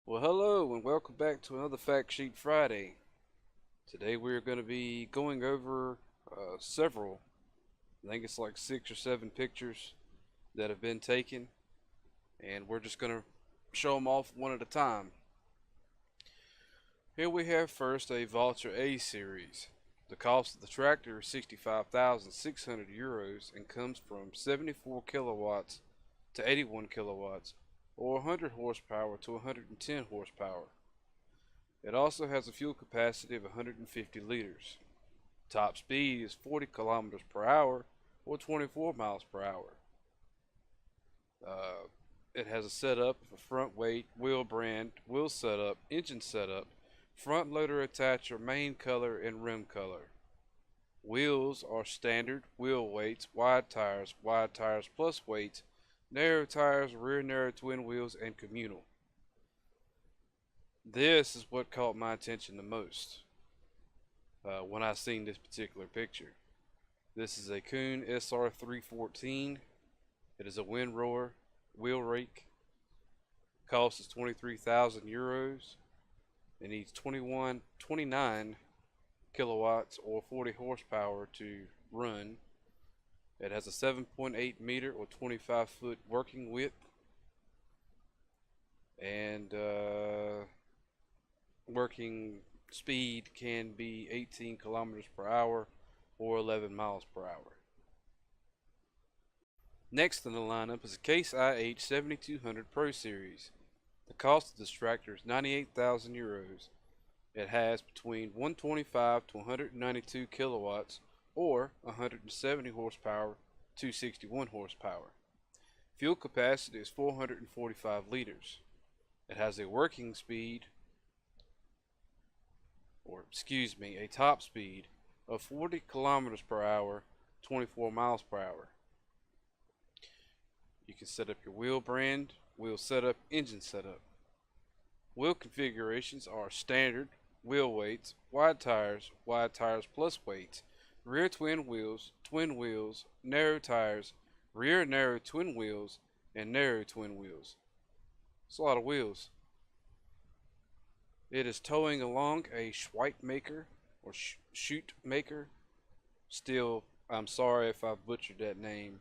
Well, hello and welcome back to another Fact Sheet Friday. Today we're going to be going over several, I think it's like 6 or 7 pictures that have been taken, and we're just going to show them off one at a time. Here we have first a Vulture A series. The cost of the tractor is 65,600 euros and comes from 74 kilowatts to 81 kilowatts, or 100 horsepower to 110 horsepower. It also has a fuel capacity of 150 liters. Top speed is 40 kilometers per hour or 24 miles per hour. It has a setup of a front weight, wheel brand, wheel setup, engine setup, front loader attacher, main color, and rim color. Wheels are standard wheel weights, wide tires plus weights, narrow tires, rear narrow twin wheels, and communal. This is what caught my attention the most when I seen this particular picture. This is a Kuhn SR314. It is a windrower wheel rake. Cost is 23,000 euros. It needs 29 kilowatts or 40 horsepower to run. It has a 7.8 meter or 25 foot working width, and working speed can be 18 kilometers per hour or 11 miles per hour. Next in the lineup is a Case IH 7200 Pro Series. The cost of this tractor is 98,000 euros. It has between 125 to 192 kilowatts or 170 horsepower to 61 horsepower. Fuel capacity is 445 liters. It has a working speed, a top speed of 40 kilometers per hour, 24 miles per hour. You can set up your wheel brand, wheel setup, engine setup. Wheel configurations are standard wheel weights, wide tires plus weights, rear twin wheels, narrow tires, rear narrow twin wheels, and narrow twin wheels. It's a lot of wheels. It is towing along a Schweitmaker or Shootmaker. Still, I'm sorry if I butchered that name.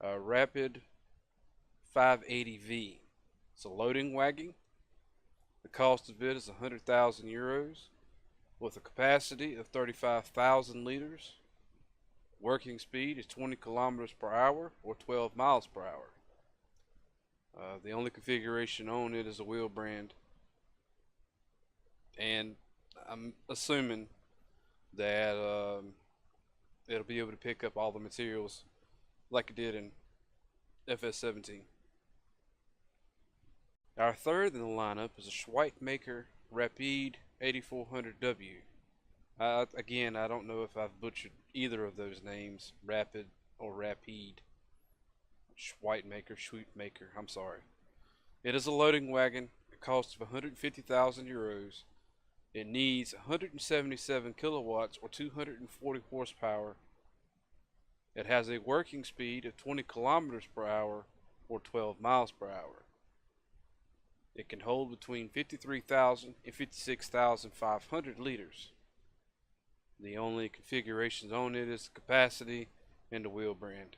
Rapid 580V. It's a loading wagon. The cost of it is 100,000 euros with a capacity of 35,000 liters. Working speed is 20 kilometers per hour or 12 miles per hour. The only configuration on it is a wheel brand, and I'm assuming that it'll be able to pick up all the materials like it did in FS17. Our third in the lineup is a Schweitmaker Rapide 8400W. Again, I don't know if I've butchered either of those names, Rapid or Rapide. Schweitmaker, I'm sorry. It is a loading wagon. It costs 150,000 euros. It needs 177 kilowatts or 240 horsepower. It has a working speed of 20 kilometers per hour or 12 miles per hour. It can hold between 53,000 and 56,500 liters. The only configurations on it is the capacity and the wheel brand.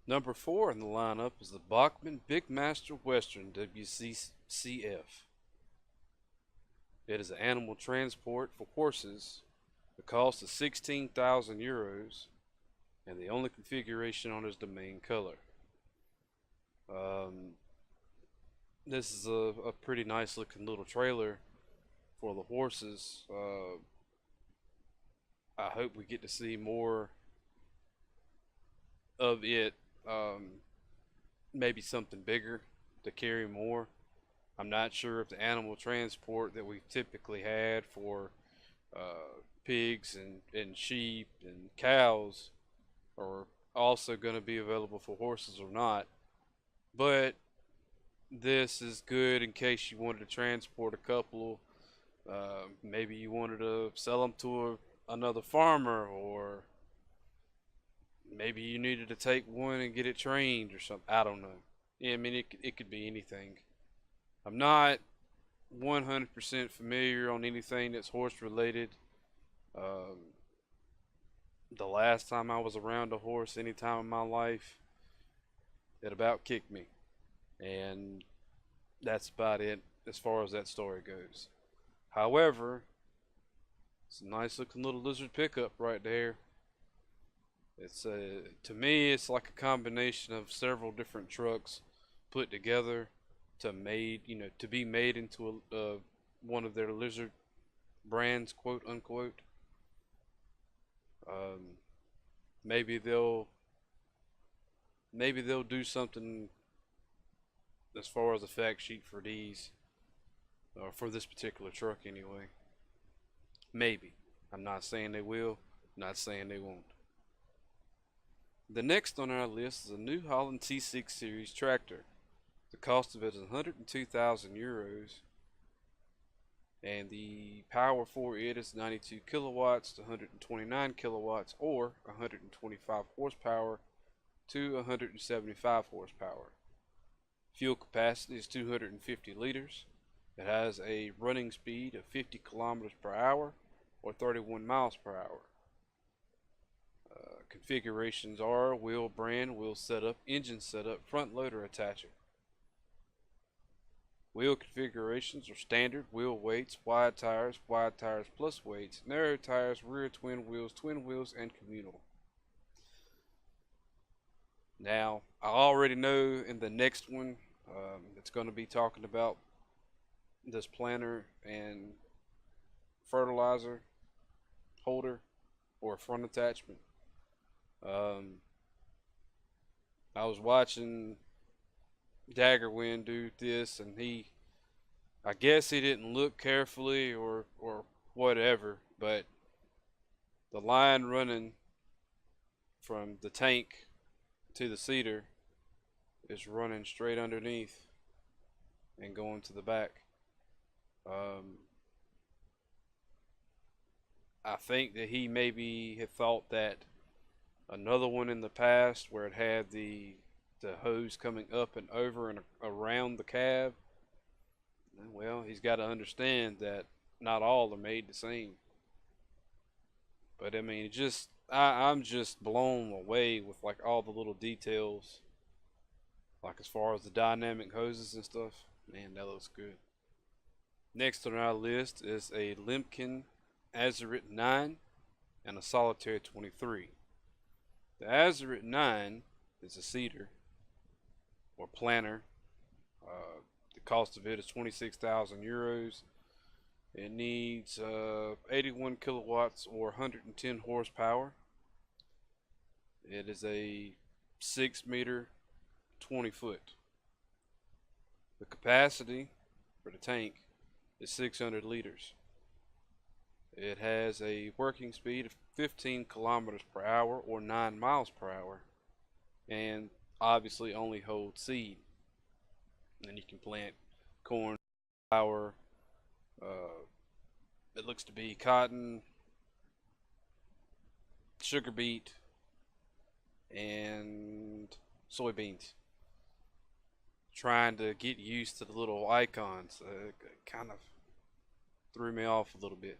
Number 4 in the lineup is the Bachmann Big Master Western WCCF. It is an animal transport for horses. The cost is 16,000 euros, and the only configuration on it is the main color. This is a pretty nice looking little trailer for the horses. I hope we get to see more of it. Maybe something bigger to carry more. I'm not sure if the animal transport that we've typically had for pigs and sheep and cows are also going to be available for horses or not. But this is good in case you wanted to transport a couple. Maybe you wanted to sell them to another farmer, or maybe you needed to take one and get it trained or something. I don't know. Yeah, I mean, it could be anything. I'm not 100% familiar on anything that's horse related. Um, the last time I was around a horse, any time in my life, it about kicked me. And that's about it as far as that story goes. However, it's a nice looking little lizard pickup right there. It's to me, it's like a combination of several different trucks put together to be made into one of their lizard brands, quote unquote. Um, maybe they'll do something as far as a fact sheet for these, or for this particular truck anyway. Maybe. I'm not saying they will, not saying they won't. The next on our list is a New Holland T6 Series tractor. The cost of it is 102,000 euros, and the power for it is 92 kilowatts to 129 kilowatts, or 125 horsepower to 175 horsepower. Fuel capacity is 250 liters. It has a running speed of 50 kilometers per hour, or 31 miles per hour. Configurations are wheel brand, wheel setup, engine setup, front loader attacher. Wheel configurations are standard, wheel weights, wide tires plus weights, narrow tires, rear twin wheels, and communal. Now, I already know in the next one, it's going to be talking about this planter and fertilizer holder or front attachment. Um, I was watching Daggerwind do this, and I guess he didn't look carefully or whatever, but the line running from the tank to the seeder is running straight underneath and going to the back. Um, I think that he maybe had thought that another one in the past where it had the hose coming up and over and around the cab. Well, he's got to understand that not all are made the same. But I mean, I'm just blown away with like all the little details, like as far as the dynamic hoses and stuff. Man, that looks good. Next on our list is a Lemken Azurit 9 and a Solitaire 23. The Azurit 9 is a seeder or planter. The cost of it is 26,000 euros. It needs 81 kilowatts or 110 horsepower. It is a 6 meter, 20 foot. The capacity for the tank is 600 liters. It has a working speed of 15 kilometers per hour or 9 miles per hour, and obviously only holds seed. And you can plant corn, flour, uh, it looks to be cotton, sugar beet, and soybeans. Trying to get used to the little icons. It kind of threw me off a little bit.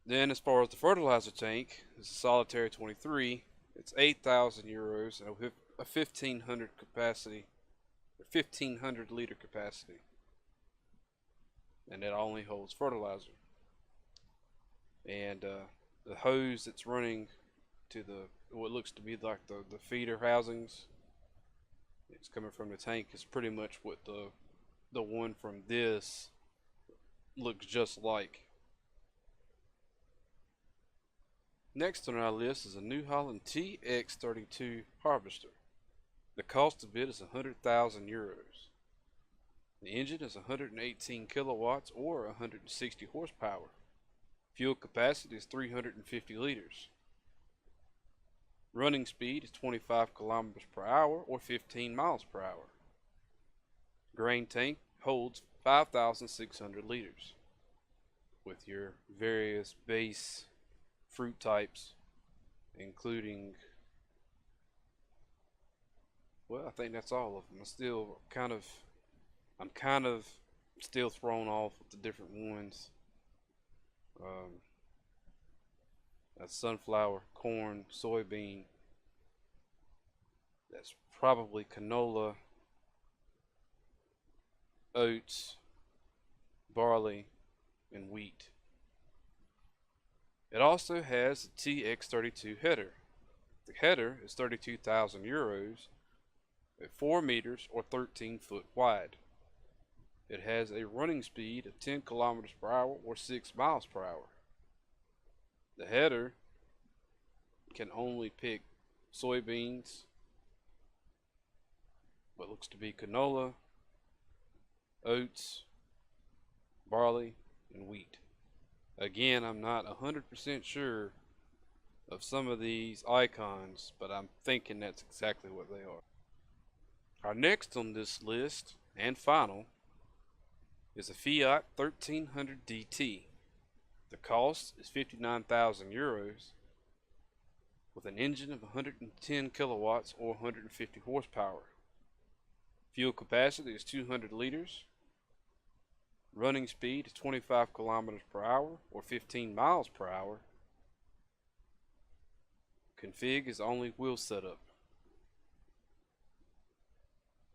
Then, as far as the fertilizer tank, it's a Solitaire 23. It's 8,000 euros and a 1,500 capacity, or 1,500 liter capacity, and it only holds fertilizer. And the hose that's running to what looks to be like the feeder housings, it's coming from the tank, is pretty much what the one from this looks just like. Next on our list is a New Holland TX32 harvester. The cost of it is 100,000 euros. The engine is 118 kilowatts or 160 horsepower. Fuel capacity is 350 liters. Running speed is 25 kilometers per hour or 15 miles per hour. Grain tank holds 5,600 liters with your various base fruit types, including Well, I think that's all of them. I'm kind of still thrown off with the different ones. Um, that's sunflower, corn, soybean. That's probably canola, oats, barley, and wheat. It also has a TX32 header. The header is 32,000 euros at 4 meters or 13 foot wide. It has a running speed of 10 kilometers per hour or 6 miles per hour. The header can only pick soybeans, what looks to be canola, oats, barley, and wheat. Again, I'm not 100% sure of some of these icons, but I'm thinking that's exactly what they are. Our next on this list, and final, is a Fiat 1300 DT. The cost is 59,000 euros with an engine of 110 kilowatts or 150 horsepower. Fuel capacity is 200 liters. Running speed is 25 kilometers per hour or 15 miles per hour. Config is only wheel setup.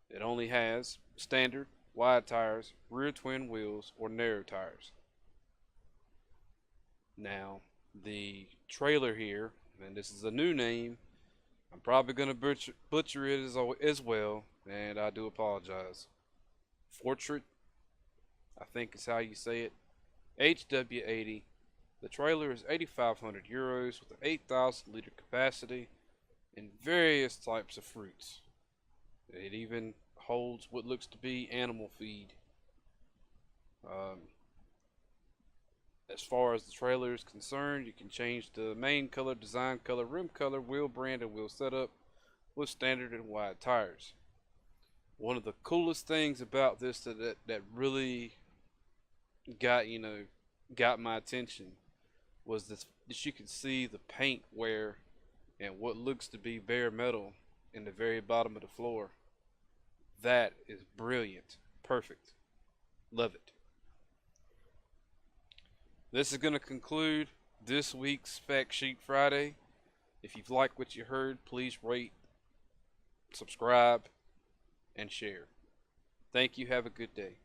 It only has standard, wide tires, rear twin wheels, or narrow tires. Now, the trailer here, and this is a new name, I'm probably going to butcher it as well, and I do apologize. Fortrit, I think is how you say it. HW80. The trailer is 8,500 euros with an 8,000 liter capacity and various types of fruits. It even holds what looks to be animal feed. As far as the trailer is concerned, you can change the main color, design color, rim color, wheel brand, and wheel setup with standard and wide tires. One of the coolest things about this that really got my attention was this, that you can see the paint wear and what looks to be bare metal in the very bottom of the floor. That is brilliant. Perfect. Love it. This is going to conclude this week's Fact Sheet Friday. If you've liked what you heard, please rate, subscribe, and share. Thank you. Have a good day.